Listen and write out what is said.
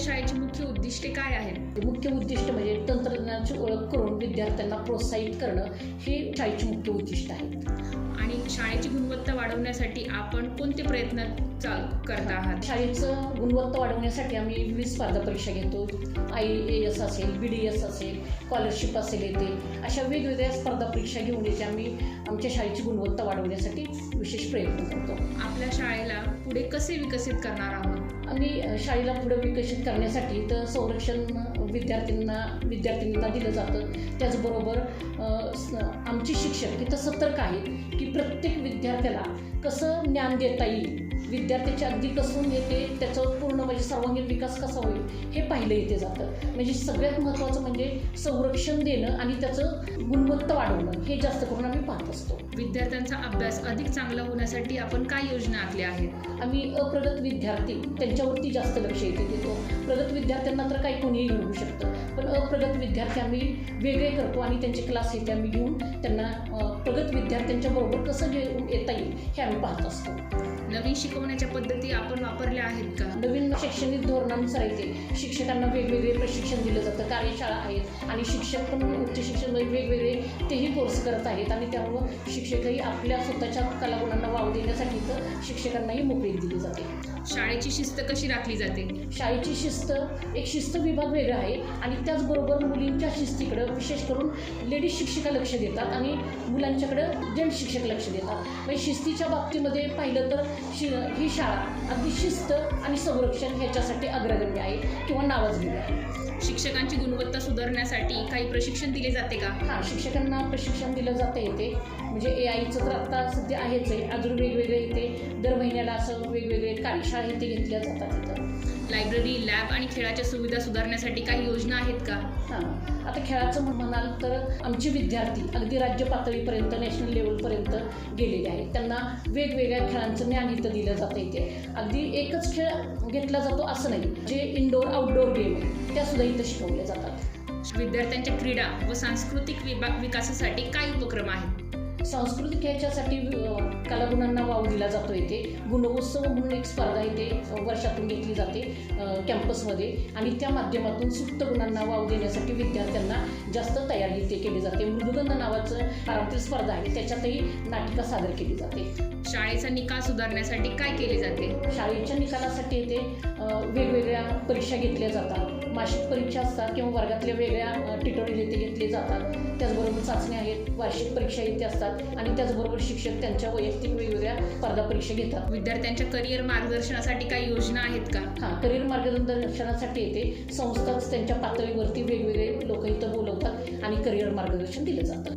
शाळेची मुख्य उद्दिष्टे काय आहेत? मुख्य उद्दिष्ट म्हणजे तंत्रज्ञानाची ओळख करून विद्यार्थ्यांना प्रोत्साहित करणं हे शाळेची मुख्य उद्दिष्ट आहे. आणि शाळेची गुणवत्ता वाढवण्यासाठी आपण कोणते प्रयत्न करत आहात? शाळेचं गुणवत्ता वाढवण्यासाठी आम्ही विविध स्पर्धा परीक्षा घेतो. IAS असेल, BDS असेल, स्कॉलरशिप असेल, येते अशा वेगवेगळ्या स्पर्धा परीक्षा घेऊन येते आम्ही आमच्या शाळेची गुणवत्ता वाढवण्यासाठी विशेष प्रयत्न करतो. आपल्या शाळेला पुढे कसे विकसित करणार आहोत? आम्ही शाळेला पुढे विकसित करण्यासाठी तर संरक्षण विद्यार्थ्यांना दिलं जातं. त्याचबरोबर आमचे शिक्षक इथं सतर्क आहेत की प्रत्येक विद्यार्थ्याला कसं ज्ञान देता येईल, विद्यार्थ्याची अगदी कसून येते त्याचं पूर्ण म्हणजे सर्वांगीण विकास कसा होईल हे पाहिलं येते जातं. म्हणजे सगळ्यात महत्त्वाचं म्हणजे संरक्षण देणं आणि त्याचं गुणवत्ता वाढवणं हे जास्त करून आम्ही पाहत असतो. विद्यार्थ्यांचा अभ्यास अधिक चांगला होण्यासाठी आपण काय योजना आखल्या आहेत? आम्ही अप्रगत विद्यार्थी त्यांच्यावरती जास्त लक्ष येते देतो. प्रगत विद्यार्थ्यांना तर काही कोणीही घेऊ शकतं, पण अप्रगत विद्यार्थी आम्ही वेगळे करतो आणि त्यांचे क्लास येते आम्ही घेऊन त्यांना प्रगत विद्यार्थ्यांच्या बरोबर कसं घेऊन येता येईल हे आम्ही पाहत असतो. नवीन शिकवण्याच्या पद्धती आपण वापरल्या आहेत का? नवीन शैक्षणिक धोरणानुसार येते शिक्षकांना वेगवेगळे प्रशिक्षण दिलं जातं. कार्यशाळा आहेत आणि शिक्षक पण उच्च शिक्षण वेगवेगळे तेही कोर्स करत आहेत आणि त्यामुळं शिक्षकही आपल्या स्वतःच्या कलागुणांना वाव देण्यासाठी तर शिक्षकांनाही मोकळीक दिली जाते. शाळेची शिस्त कशी राखली जाते? शाळेची शिस्त एक शिस्त विभाग वेगळा आहे आणि त्याचबरोबर मुलींच्या शिस्तीकडं विशेष करून लेडीज शिक्षिका लक्ष देतात आणि मुलांच्याकडं जेंट्स शिक्षक लक्ष देतात. म्हणजे शिस्तीच्या बाबतीमध्ये पाहिलं तर ही शाळा अगदी शिस्त आणि संरक्षण ह्याच्यासाठी अग्रगण्य आहे किंवा नावाजलेली आहे. शिक्षकांची गुणवत्ता सुधारण्यासाठी काही प्रशिक्षण दिले जाते का? हां, शिक्षकांना प्रशिक्षण दिलं जातं येते. म्हणजे AIचं तर आत्ता सध्या आहेच आहे, अजून वेगवेगळे येते दर महिन्याला असं वेगवेगळे कार्यशाळा इथे घेतल्या जातात तिथं. लायब्ररी, लॅब आणि खेळाच्या सुविधा सुधारण्यासाठी काही योजना आहेत का? हां, आता खेळाचं म्हणाल तर आमचे विद्यार्थी अगदी राज्य पातळीपर्यंत नॅशनल लेवलपर्यंत गेलेले आहेत. त्यांना वेगवेगळ्या खेळांचं ज्ञान इथं दिलं जातं इथे. अगदी एकच खेळ घेतला जातो असं नाही, जे इनडोअर आउटडोअर गेम आहे त्यासुद्धा इथं शिकवले जातात. विद्यार्थ्यांच्या क्रीडा व सांस्कृतिक विकासासाठी काय उपक्रम आहेत? सांस्कृतिक ह्याच्यासाठी कलागुणांना वाव दिला जातो येते. गुणोत्सव म्हणून एक स्पर्धा इथे वर्षातून घेतली जाते कॅम्पसमध्ये आणि त्या माध्यमातून सुप्त गुणांना वाव देण्यासाठी विद्यार्थ्यांना जास्त तयारी इथे केली जाते. मृदुगंध नावाचं पारंपरिक स्पर्धा आहे त्याच्यातही नाटिका सादर केली जाते. शाळेचा निकाल सुधारण्यासाठी काय केले जाते? शाळेच्या निकालासाठी इथे वेगवेगळ्या परीक्षा घेतल्या जातात. मासिक परीक्षा असतात किंवा वर्गातल्या वेगळ्या ट्युटोरियल इथे घेतले जातात. त्याचबरोबर चाचण्या आहेत, वार्षिक परीक्षा इथे असतात आणि त्याचबरोबर शिक्षक त्यांच्या वैयक्तिक वेगवेगळ्या स्पर्धा परीक्षा घेतात. विद्यार्थ्यांच्या करिअर मार्गदर्शनासाठी काही योजना आहेत का? हां, करिअर मार्गदर्शनासाठी येते संस्थाच त्यांच्या पातळीवरती वेगवेगळे लोक इथं बोलवतात आणि करिअर मार्गदर्शन दिलं जातं.